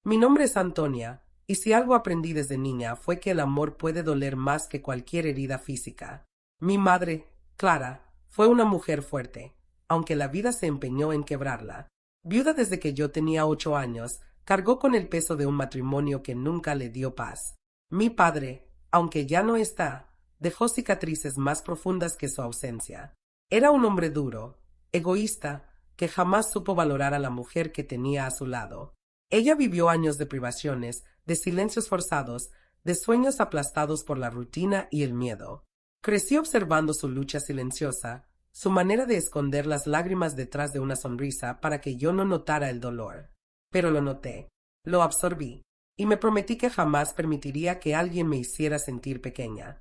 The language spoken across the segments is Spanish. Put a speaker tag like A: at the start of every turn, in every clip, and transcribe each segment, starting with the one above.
A: Mi nombre es Antonia, y si algo aprendí desde niña fue que el amor puede doler más que cualquier herida física. Mi madre, Clara, fue una mujer fuerte, aunque la vida se empeñó en quebrarla. Viuda desde que yo tenía 8 años, cargó con el peso de un matrimonio que nunca le dio paz. Mi padre, aunque ya no está, dejó cicatrices más profundas que su ausencia. Era un hombre duro, egoísta, que jamás supo valorar a la mujer que tenía a su lado. Ella vivió años de privaciones, de silencios forzados, de sueños aplastados por la rutina y el miedo. Crecí observando su lucha silenciosa, su manera de esconder las lágrimas detrás de una sonrisa para que yo no notara el dolor. Pero lo noté, lo absorbí, y me prometí que jamás permitiría que alguien me hiciera sentir pequeña.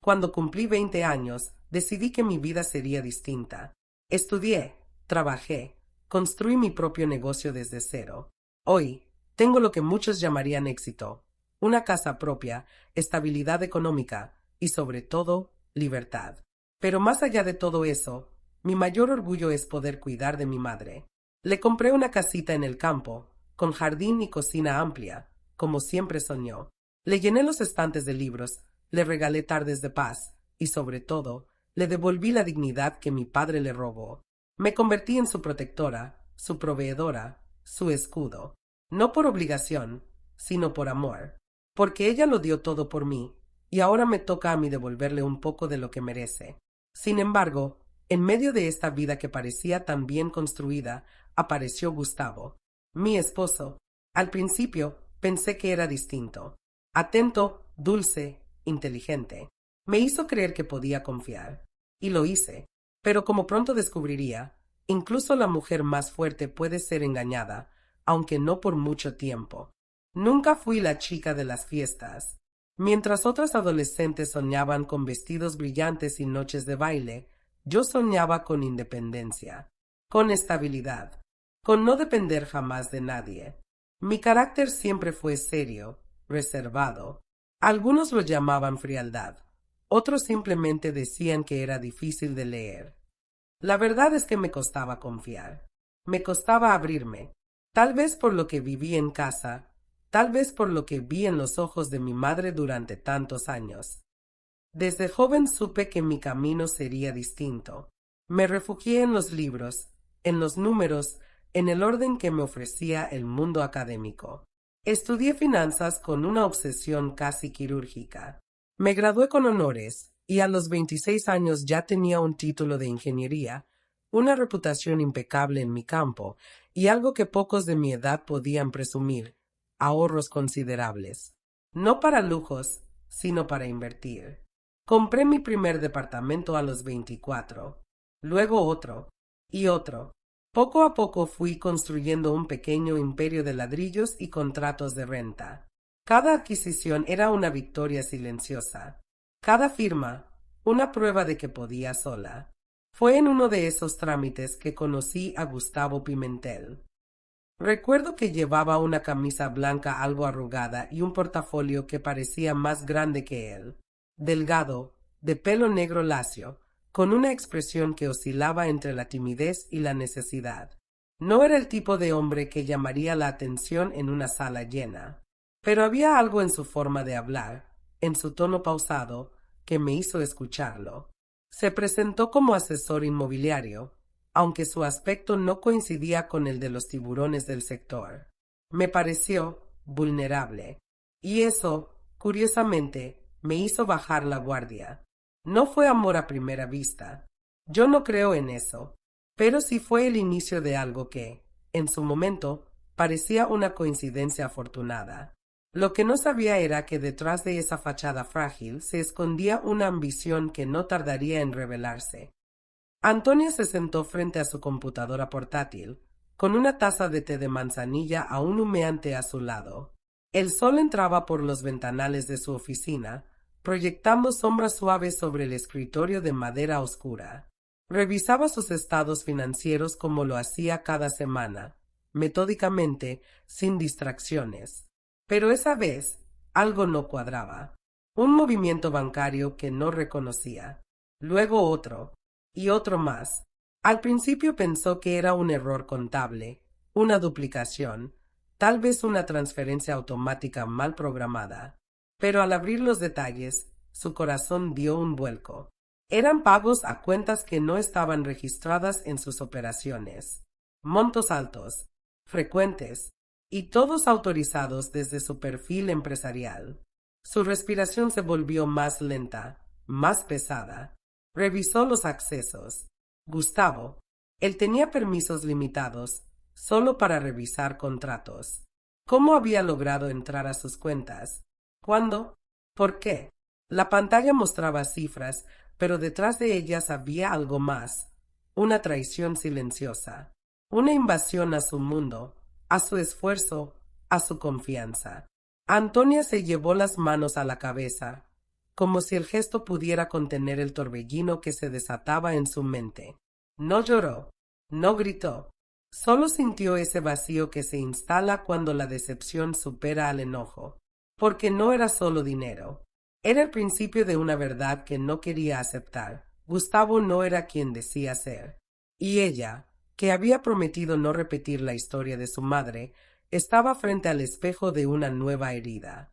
A: Cuando cumplí 20 años, decidí que mi vida sería distinta. Estudié, trabajé, construí mi propio negocio desde cero. Hoy, tengo lo que muchos llamarían éxito: una casa propia, estabilidad económica y, sobre todo, libertad. Pero más allá de todo eso, mi mayor orgullo es poder cuidar de mi madre. Le compré una casita en el campo, con jardín y cocina amplia, como siempre soñó. Le llené los estantes de libros, le regalé tardes de paz y, sobre todo, le devolví la dignidad que mi padre le robó. Me convertí en su protectora, su proveedora, su escudo. No por obligación, sino por amor. Porque ella lo dio todo por mí, y ahora me toca a mí devolverle un poco de lo que merece. Sin embargo, en medio de esta vida que parecía tan bien construida, apareció Gustavo, mi esposo. Al principio pensé que era distinto. Atento, dulce, inteligente. Me hizo creer que podía confiar. Y lo hice. Pero como pronto descubriría, incluso la mujer más fuerte puede ser engañada, aunque no por mucho tiempo. Nunca fui la chica de las fiestas. Mientras otras adolescentes soñaban con vestidos brillantes y noches de baile, yo soñaba con independencia, con estabilidad, con no depender jamás de nadie. Mi carácter siempre fue serio, reservado. Algunos lo llamaban frialdad, otros simplemente decían que era difícil de leer. La verdad es que me costaba confiar, me costaba abrirme, tal vez por lo que viví en casa, tal vez por lo que vi en los ojos de mi madre durante tantos años. Desde joven supe que mi camino sería distinto. Me refugié en los libros, en los números, en el orden que me ofrecía el mundo académico. Estudié finanzas con una obsesión casi quirúrgica. Me gradué con honores y a los 26 años ya tenía un título de ingeniería, una reputación impecable en mi campo y algo que pocos de mi edad podían presumir: ahorros considerables. No para lujos, sino para invertir. Compré mi primer departamento a los 24, luego otro y otro. Poco a poco fui construyendo un pequeño imperio de ladrillos y contratos de renta. Cada adquisición era una victoria silenciosa. Cada firma, una prueba de que podía sola. Fue en uno de esos trámites que conocí a Gustavo Pimentel. Recuerdo que llevaba una camisa blanca algo arrugada y un portafolio que parecía más grande que él. Delgado, de pelo negro lacio, con una expresión que oscilaba entre la timidez y la necesidad. No era el tipo de hombre que llamaría la atención en una sala llena, pero había algo en su forma de hablar, en su tono pausado, que me hizo escucharlo. Se presentó como asesor inmobiliario, aunque su aspecto no coincidía con el de los tiburones del sector. Me pareció vulnerable, y eso, curiosamente, me hizo bajar la guardia. No fue amor a primera vista. Yo no creo en eso, pero sí fue el inicio de algo que, en su momento, parecía una coincidencia afortunada. Lo que no sabía era que detrás de esa fachada frágil se escondía una ambición que no tardaría en revelarse. Antonia se sentó frente a su computadora portátil, con una taza de té de manzanilla aún humeante a su lado. El sol entraba por los ventanales de su oficina, proyectando sombras suaves sobre el escritorio de madera oscura. Revisaba sus estados financieros como lo hacía cada semana, metódicamente, sin distracciones. Pero esa vez algo no cuadraba. Un movimiento bancario que no reconocía. Luego otro, y otro más. Al principio pensó que era un error contable, una duplicación, tal vez una transferencia automática mal programada. Pero al abrir los detalles, su corazón dio un vuelco. Eran pagos a cuentas que no estaban registradas en sus operaciones. Montos altos, frecuentes, y todos autorizados desde su perfil empresarial. Su respiración se volvió más lenta, más pesada. Revisó los accesos. Gustavo. Él tenía permisos limitados, solo para revisar contratos. ¿Cómo había logrado entrar a sus cuentas? ¿Cuándo? ¿Por qué? La pantalla mostraba cifras, pero detrás de ellas había algo más. Una traición silenciosa. Una invasión a su mundo, a su esfuerzo, a su confianza. Antonia se llevó las manos a la cabeza, como si el gesto pudiera contener el torbellino que se desataba en su mente. No lloró, no gritó, solo sintió ese vacío que se instala cuando la decepción supera al enojo, porque no era solo dinero. Era el principio de una verdad que no quería aceptar. Gustavo no era quien decía ser. Y ella, que había prometido no repetir la historia de su madre, estaba frente al espejo de una nueva herida.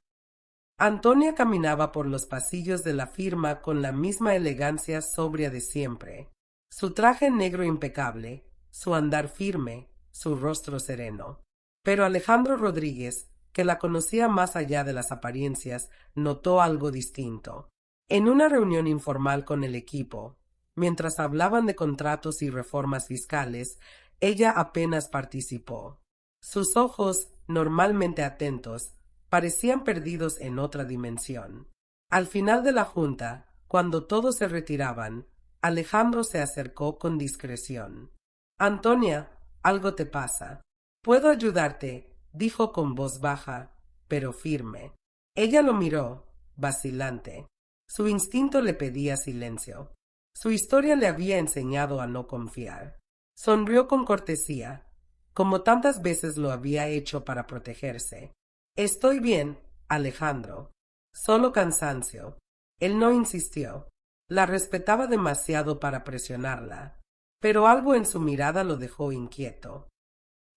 A: Antonia caminaba por los pasillos de la firma con la misma elegancia sobria de siempre. Su traje negro impecable, su andar firme, su rostro sereno. Pero Alejandro Rodríguez, que la conocía más allá de las apariencias, notó algo distinto. En una reunión informal con el equipo, mientras hablaban de contratos y reformas fiscales, ella apenas participó. Sus ojos, normalmente atentos, parecían perdidos en otra dimensión. Al final de la junta, cuando todos se retiraban, Alejandro se acercó con discreción. Antonia, algo te pasa. Puedo ayudarte, dijo con voz baja, pero firme. Ella lo miró, vacilante. Su instinto le pedía silencio. Su historia le había enseñado a no confiar. Sonrió con cortesía, como tantas veces lo había hecho para protegerse. Estoy bien, Alejandro. Solo cansancio. Él no insistió. La respetaba demasiado para presionarla, pero algo en su mirada lo dejó inquieto.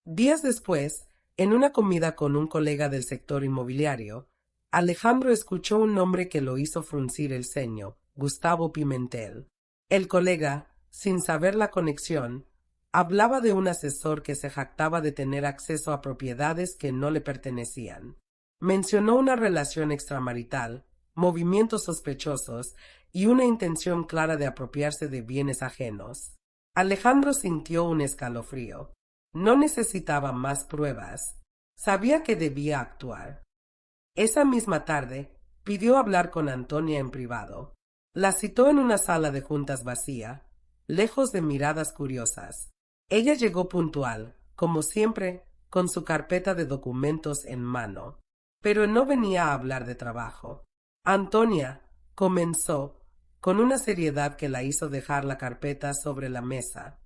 A: Días después, en una comida con un colega del sector inmobiliario, Alejandro escuchó un nombre que lo hizo fruncir el ceño: Gustavo Pimentel. El colega, sin saber la conexión, hablaba de un asesor que se jactaba de tener acceso a propiedades que no le pertenecían. Mencionó una relación extramarital, movimientos sospechosos y una intención clara de apropiarse de bienes ajenos. Alejandro sintió un escalofrío. No necesitaba más pruebas. Sabía que debía actuar. Esa misma tarde, pidió hablar con Antonia en privado. La citó en una sala de juntas vacía, lejos de miradas curiosas. Ella llegó puntual, como siempre, con su carpeta de documentos en mano. Pero no venía a hablar de trabajo. Antonia comenzó, con una seriedad que la hizo dejar la carpeta sobre la mesa.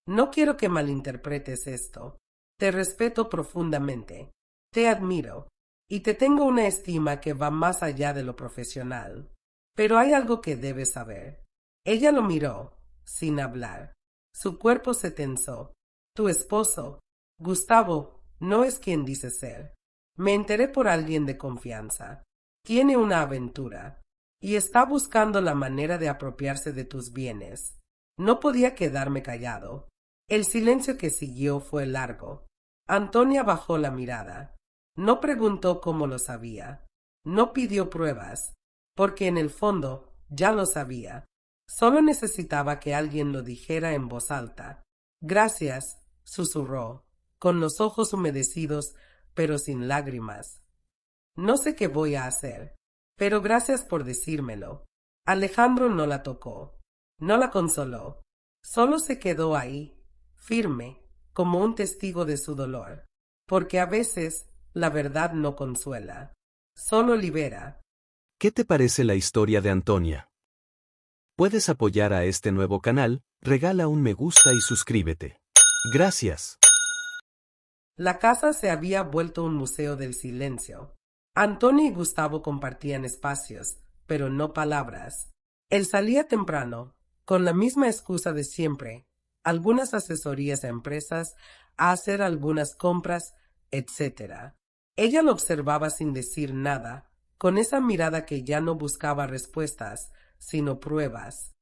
A: No quiero que malinterpretes esto. Te respeto profundamente. Te admiro. Y te tengo una estima que va más allá de lo profesional. Pero hay algo que debes saber. Ella lo miró, sin hablar. Su cuerpo se tensó. Tu esposo, Gustavo, no es quien dice ser. Me enteré por alguien de confianza. Tiene una aventura. Y está buscando la manera de apropiarse de tus bienes. No podía quedarme callado. El silencio que siguió fue largo. Antonia bajó la mirada. No preguntó cómo lo sabía. No pidió pruebas, porque en el fondo ya lo sabía. Solo necesitaba que alguien lo dijera en voz alta. Gracias, susurró, con los ojos humedecidos, pero sin lágrimas. No sé qué voy a hacer, pero gracias por decírmelo. Alejandro no la tocó, no la consoló. Solo se quedó ahí, firme, como un testigo de su dolor, porque a veces la verdad no consuela, solo libera.
B: ¿Qué te parece la historia de Antonia? Puedes apoyar a este nuevo canal, regala un me gusta y suscríbete. Gracias.
A: La casa se había vuelto un museo del silencio. Antonio y Gustavo compartían espacios, pero no palabras. Él salía temprano, con la misma excusa de siempre, algunas asesorías a empresas, a hacer algunas compras, etc. Ella lo observaba sin decir nada, con esa mirada que ya no buscaba respuestas, sino pruebas.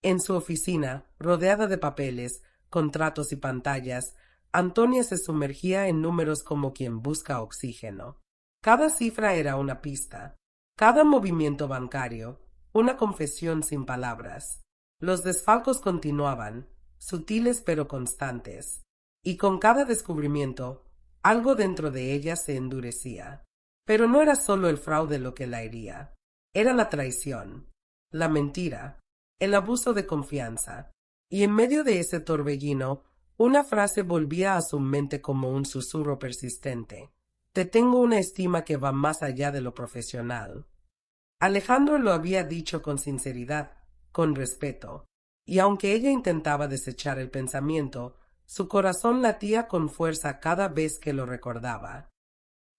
A: En su oficina, rodeada de papeles, contratos y pantallas, Antonia se sumergía en números como quien busca oxígeno. Cada cifra era una pista, cada movimiento bancario, una confesión sin palabras. Los desfalcos continuaban, sutiles pero constantes, y con cada descubrimiento, algo dentro de ella se endurecía. Pero no era solo el fraude lo que la hería, era la traición, la mentira, el abuso de confianza, y en medio de ese torbellino, una frase volvía a su mente como un susurro persistente. Te tengo una estima que va más allá de lo profesional. Alejandro lo había dicho con sinceridad, con respeto, y aunque ella intentaba desechar el pensamiento, su corazón latía con fuerza cada vez que lo recordaba.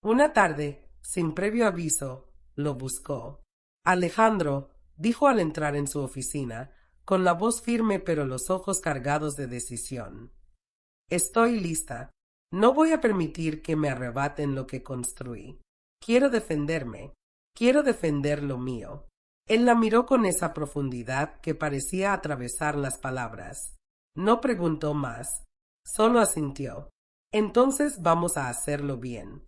A: Una tarde, sin previo aviso, lo buscó. Alejandro, dijo al entrar en su oficina, con la voz firme pero los ojos cargados de decisión. Estoy lista. No voy a permitir que me arrebaten lo que construí. Quiero defenderme. Quiero defender lo mío. Él la miró con esa profundidad que parecía atravesar las palabras. No preguntó más. Solo asintió. Entonces vamos a hacerlo bien.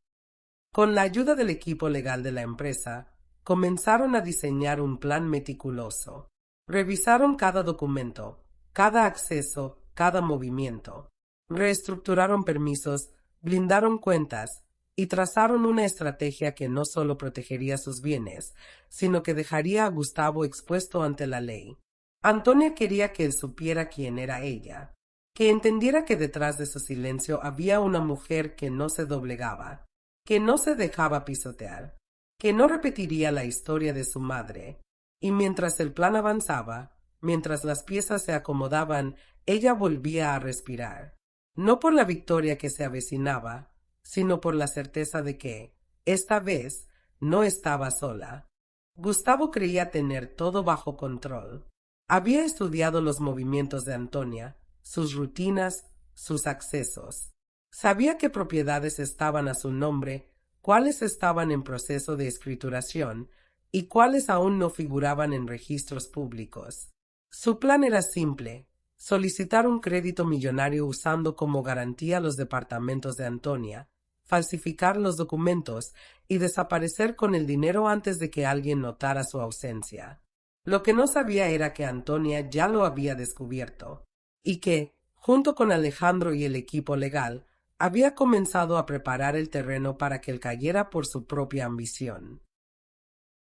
A: Con la ayuda del equipo legal de la empresa, comenzaron a diseñar un plan meticuloso. Revisaron cada documento, cada acceso, cada movimiento. Reestructuraron permisos, blindaron cuentas y trazaron una estrategia que no solo protegería sus bienes, sino que dejaría a Gustavo expuesto ante la ley. Antonia quería que él supiera quién era ella, que entendiera que detrás de su silencio había una mujer que no se doblegaba, que no se dejaba pisotear, que no repetiría la historia de su madre. Y mientras el plan avanzaba, mientras las piezas se acomodaban, ella volvía a respirar. No por la victoria que se avecinaba, sino por la certeza de que, esta vez, no estaba sola. Gustavo creía tener todo bajo control. Había estudiado los movimientos de Antonia, sus rutinas, sus accesos. Sabía qué propiedades estaban a su nombre, cuáles estaban en proceso de escrituración y cuáles aún no figuraban en registros públicos. Su plan era simple: solicitar un crédito millonario usando como garantía los departamentos de Antonia, falsificar los documentos y desaparecer con el dinero antes de que alguien notara su ausencia. Lo que no sabía era que Antonia ya lo había descubierto, y que, junto con Alejandro y el equipo legal, había comenzado a preparar el terreno para que él cayera por su propia ambición.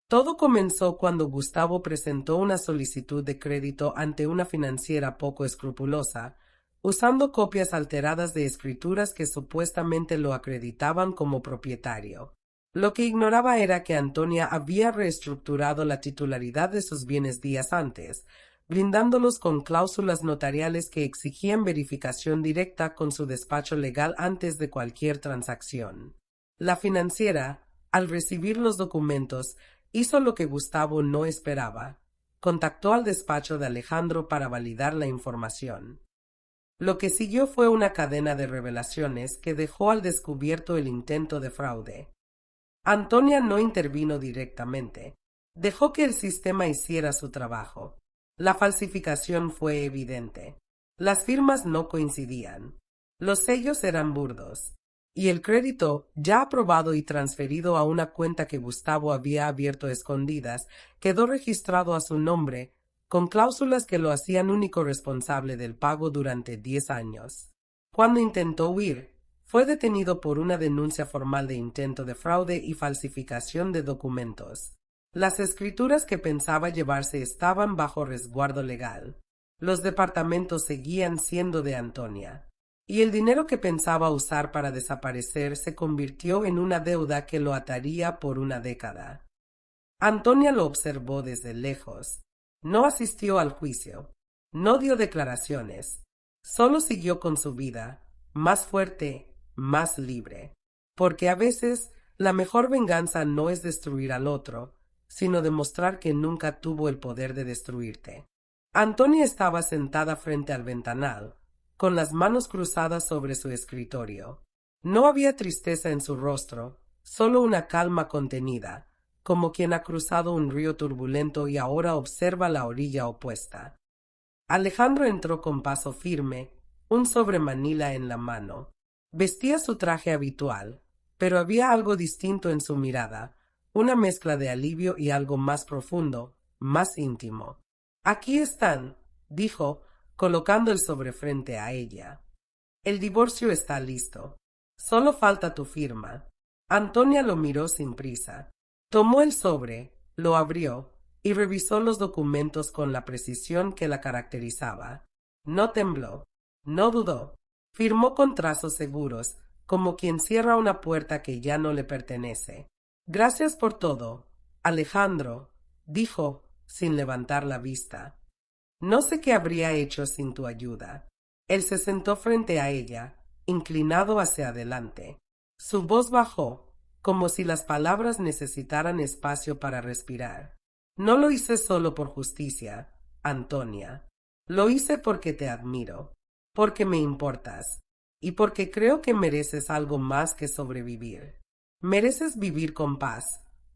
A: Todo comenzó cuando Gustavo presentó una solicitud de crédito ante una financiera poco escrupulosa, usando copias alteradas de escrituras que supuestamente lo acreditaban como propietario. Lo que ignoraba era que Antonia había reestructurado la titularidad de sus bienes días antes, blindándolos con cláusulas notariales que exigían verificación directa con su despacho legal antes de cualquier transacción. La financiera, al recibir los documentos, hizo lo que Gustavo no esperaba. Contactó al despacho de Alejandro para validar la información. Lo que siguió fue una cadena de revelaciones que dejó al descubierto el intento de fraude. Antonia no intervino directamente. Dejó que el sistema hiciera su trabajo. La falsificación fue evidente. Las firmas no coincidían. Los sellos eran burdos. Y el crédito, ya aprobado y transferido a una cuenta que Gustavo había abierto a escondidas, quedó registrado a su nombre, con cláusulas que lo hacían único responsable del pago durante 10 años. Cuando intentó huir, fue detenido por una denuncia formal de intento de fraude y falsificación de documentos. Las escrituras que pensaba llevarse estaban bajo resguardo legal. Los departamentos seguían siendo de Antonia. Y el dinero que pensaba usar para desaparecer se convirtió en una deuda que lo ataría por una década. Antonia lo observó desde lejos. No asistió al juicio. No dio declaraciones. Solo siguió con su vida, más fuerte, más libre. Porque a veces la mejor venganza no es destruir al otro, sino demostrar que nunca tuvo el poder de destruirte. Antonia estaba sentada frente al ventanal, con las manos cruzadas sobre su escritorio. No había tristeza en su rostro, solo una calma contenida, como quien ha cruzado un río turbulento y ahora observa la orilla opuesta. Alejandro entró con paso firme, un sobremanila en la mano. Vestía su traje habitual, pero había algo distinto en su mirada, una mezcla de alivio y algo más profundo, más íntimo. Aquí están, dijo, colocando el sobre frente a ella. El divorcio está listo. Solo falta tu firma. Antonia lo miró sin prisa. Tomó el sobre, lo abrió y revisó los documentos con la precisión que la caracterizaba. No tembló, no dudó. Firmó con trazos seguros, como quien cierra una puerta que ya no le pertenece. Gracias por todo, Alejandro, dijo, sin levantar la vista. No sé qué habría hecho sin tu ayuda. Él se sentó frente a ella, inclinado hacia adelante. Su voz bajó, como si las palabras necesitaran espacio para respirar. No lo hice solo por justicia, Antonia. Lo hice porque te admiro, porque me importas, y porque creo que mereces algo más que sobrevivir. Mereces vivir con paz,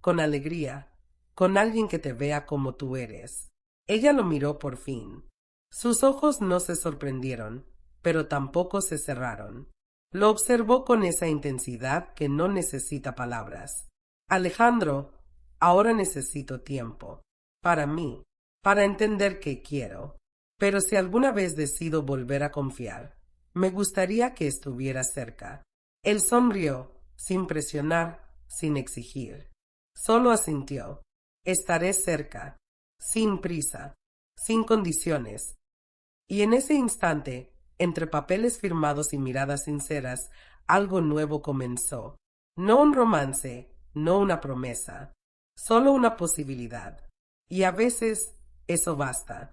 A: con alegría, con alguien que te vea como tú eres. Ella lo miró por fin. Sus ojos no se sorprendieron, pero tampoco se cerraron. Lo observó con esa intensidad que no necesita palabras. Alejandro, ahora necesito tiempo. Para mí, para entender qué quiero. Pero si alguna vez decido volver a confiar, me gustaría que estuviera cerca. Él sonrió, sin presionar, sin exigir. Solo asintió. Estaré cerca, sin prisa, sin condiciones. Y en ese instante, entre papeles firmados y miradas sinceras, algo nuevo comenzó. No un romance, no una promesa, solo una posibilidad. Y a veces eso basta.